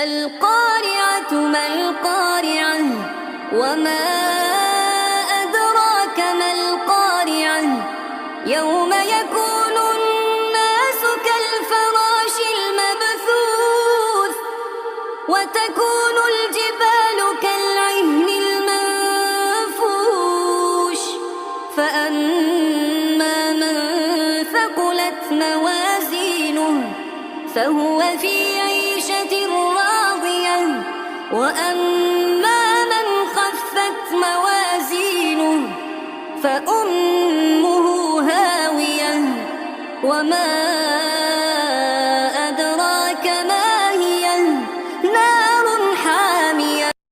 القارعة ما القارعة وما أدراك ما القارعة يوم يكون الناس كالفراش المبثوث وتكون الجبال كالعهن المنفوش فأما من ثقلت موازينه فهو في عيشة راضية وأما من خفت موازينه فأمه هاوية وما